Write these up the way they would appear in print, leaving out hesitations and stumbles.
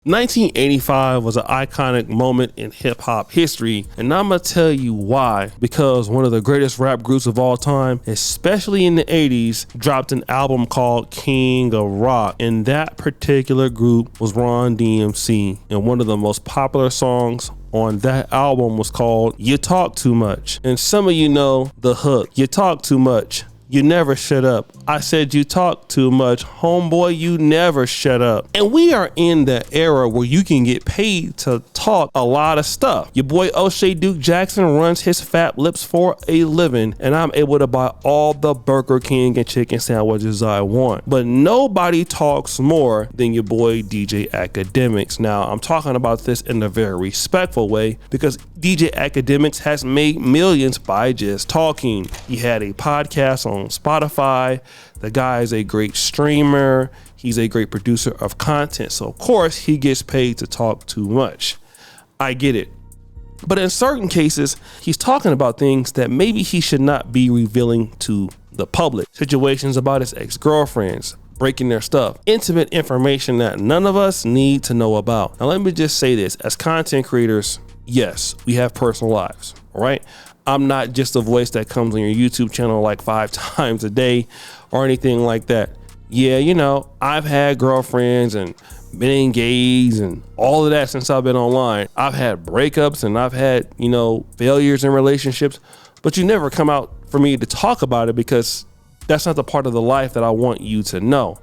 1985 was an iconic moment in hip hop history, and I'm gonna tell you why. Because one of the greatest rap groups of all time, especially in the 80s, dropped an album called King of Rock, and that particular group was Run DMC, and one of the most popular songs on that album was called You Talk Too Much. And some of you know the hook, you talk too much, you never shut up. I said you talk too much, homeboy, you never shut up. And we are in the era where you can get paid to talk a lot of stuff. Your boy O'Shea Duke Jackson runs his fat lips for a living, and I'm able to buy all the Burger King and chicken sandwiches I want. But nobody talks more than your boy DJ Akademiks. Now, I'm talking about this in a very respectful way because DJ Akademiks has made millions by just talking. He had a podcast on Spotify. The guy is a great streamer. He's a great producer of content. So of course he gets paid to talk too much. I get it. But in certain cases, he's talking about things that maybe he should not be revealing to the public. Situations about his ex-girlfriends, breaking their stuff, intimate information that none of us need to know about. Now let me just say this, as content creators, yes, we have personal lives, all right? I'm not just a voice that comes on your YouTube channel like 5 times a day or anything like that. Yeah, you know, I've had girlfriends and been engaged and all of that since I've been online. I've had breakups and I've had, you know, failures in relationships, but you never come out for me to talk about it because that's not the part of the life that I want you to know.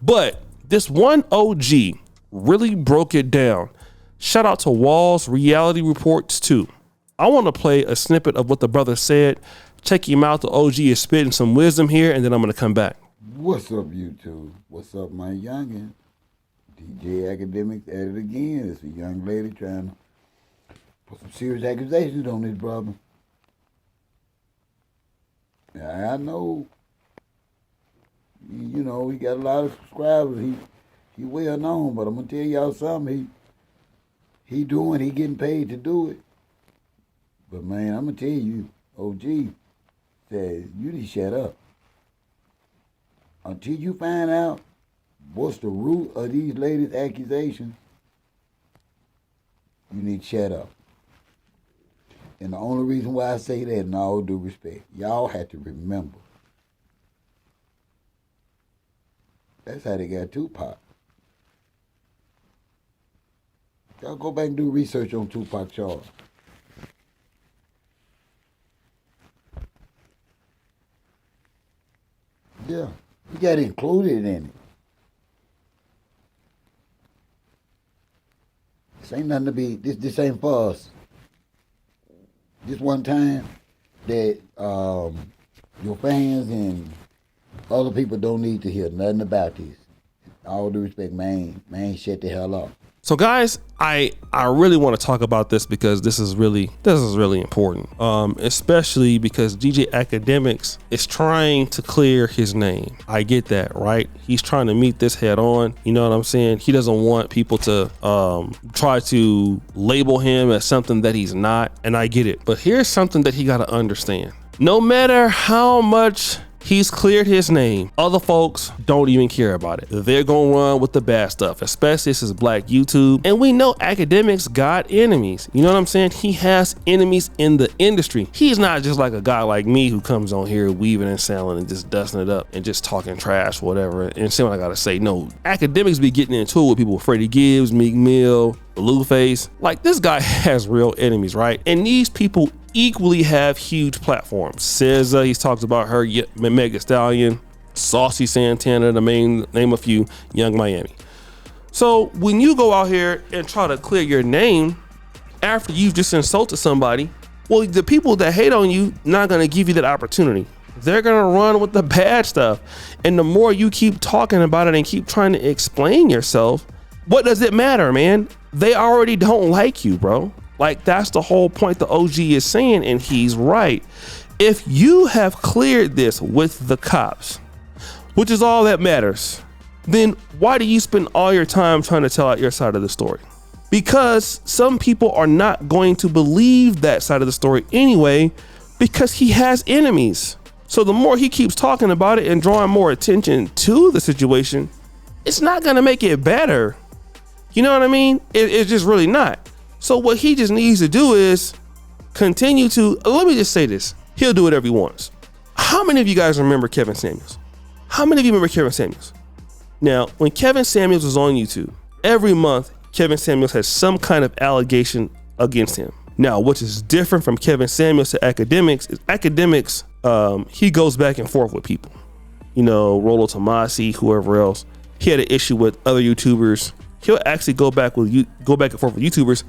But this one OG really broke it down. Shout out to Wall's Reality Reports too. I want to play a snippet of what the brother said. Check him out. The OG is spitting some wisdom here, and then I'm going to come back. What's up, YouTube? What's up, my youngin? DJ Akademiks at it again. It's a young lady trying to put some serious accusations on this brother. I know, you know, he got a lot of subscribers. He well known, but I'm going to tell y'all something. He getting paid to do it. But man, I'm gonna tell you, OG says you need to shut up. Until you find out what's the root of these ladies' accusations, you need to shut up. And the only reason why I say that, in all due respect, y'all have to remember, that's how they got Tupac. Y'all go back and do research on Tupac Charles. Yeah, he got included in it. This ain't nothing to be, this ain't for us. This one time that your fans and other people don't need to hear nothing about this. All due respect, man, shut the hell up. So guys, I really want to talk about this because this is really important, especially because DJ Akademiks is trying to clear his name. I get that, right? He's trying to meet this head on. You know what I'm saying? He doesn't want people to try to label him as something that he's not, and I get it. But here's something that he got to understand. No matter how much he's cleared his name, other folks don't even care about it. They're gonna run with the bad stuff, especially this is Black YouTube. And we know Akademiks got enemies. You know what I'm saying? He has enemies in the industry. He's not just like a guy like me who comes on here weaving and selling and just dusting it up and just talking trash, whatever, and saying what I gotta say. No, Akademiks be getting into it with people, Freddie Gibbs, Meek Mill, Blueface. Like, this guy has real enemies, right? And these people equally have huge platforms. SZA, he's talked about her, Meg Thee Stallion, Saucy Santana, to name a few, Young Miami. So when you go out here and try to clear your name after you've just insulted somebody, well, the people that hate on you not gonna give you that opportunity. They're gonna run with the bad stuff. And the more you keep talking about it and keep trying to explain yourself, what does it matter, man? They already don't like you, bro. Like, that's the whole point the OG is saying, and he's right. If you have cleared this with the cops, which is all that matters, then why do you spend all your time trying to tell out your side of the story? Because some people are not going to believe that side of the story anyway, because he has enemies. So the more he keeps talking about it and drawing more attention to the situation, it's not gonna make it better. You know what I mean? It's just really not. So what he just needs to do is continue to, let me just say this. He'll do whatever he wants. How many of you guys remember Kevin Samuels? How many of you remember Kevin Samuels? Now, when Kevin Samuels was on YouTube, every month, Kevin Samuels has some kind of allegation against him. Now, what is different from Kevin Samuels to Akademiks is Akademiks, he goes back and forth with people. You know, Rollo Tomasi, whoever else. He had an issue with other YouTubers. He'll actually go back and forth with YouTubers,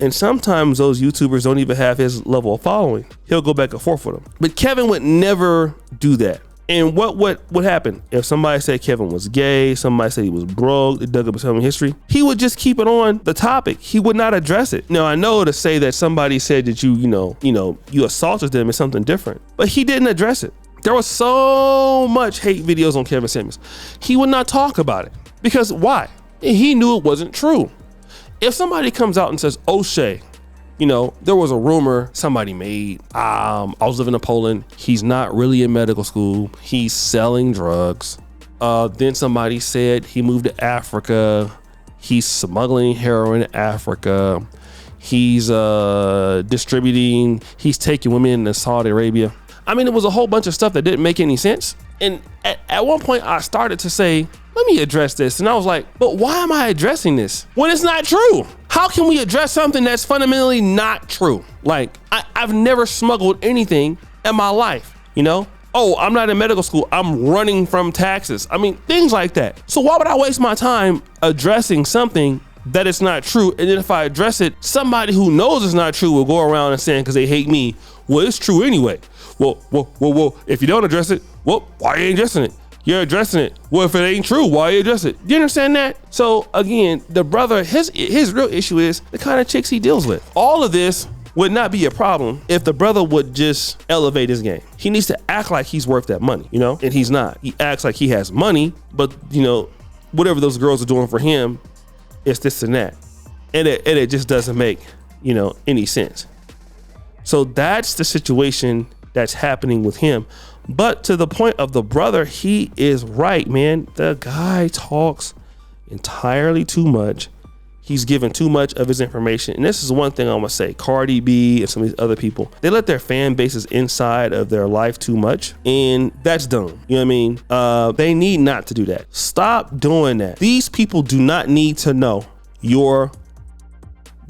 and sometimes those YouTubers don't even have his level of following. He'll go back and forth with them. But Kevin would never do that. And what would happen if somebody said Kevin was gay, somebody said he was broke, they dug up his family history, he would just keep it on the topic. He would not address it. Now, I know to say that somebody said that you assaulted them is something different, but he didn't address it. There was so much hate videos on Kevin Samuels. He would not talk about it because why? He knew it wasn't true. If somebody comes out and says, O'Shea, there was a rumor somebody made. I was living in Poland. He's not really in medical school. He's selling drugs. Then somebody said he moved to Africa. He's smuggling heroin in Africa. He's distributing. He's taking women into Saudi Arabia. I mean, it was a whole bunch of stuff that didn't make any sense. And at one point I started to say, let me address this. And I was like, but why am I addressing this when it's not true? How can we address something that's fundamentally not true? Like, I've never smuggled anything in my life, Oh, I'm not in medical school. I'm running from taxes. I mean, things like that. So why would I waste my time addressing something that is not true? And then if I address it, somebody who knows it's not true will go around and saying, because they hate me, well, it's true anyway. Well, if you don't address it, well, why you ain't addressing it? You're addressing it. Well, if it ain't true, why you address it? Do you understand that? So again, the brother, his real issue is the kind of chicks he deals with. All of this would not be a problem if the brother would just elevate his game. He needs to act like he's worth that money, and he's not. He acts like he has money, but whatever those girls are doing for him, it's this and that. And it just doesn't make, any sense. So that's the situation that's happening with him. But to the point of the brother, he is right, man. The guy talks entirely too much. He's given too much of his information. And this is one thing I'm gonna say, Cardi B and some of these other people, they let their fan bases inside of their life too much. And that's dumb. You know what I mean? They need not to do that. Stop doing that. These people do not need to know your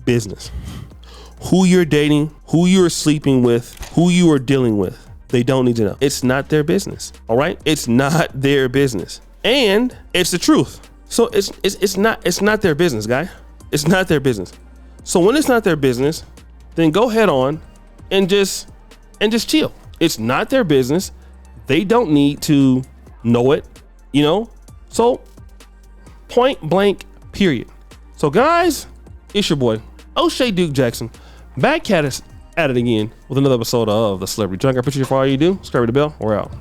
business. Who you're dating, who you're sleeping with, who you are dealing with. They don't need to know. It's not their business. All right? It's not their business. And it's the truth. So it's not their business, guy. It's not their business. So when it's not their business, then go head on and just chill. It's not their business. They don't need to know it, So point blank, period. So guys, it's your boy, O'Shea Duke Jackson, back at it again with another episode of The Celebrity Junk. I appreciate you for all you do. Subscribe to the bell. We're out.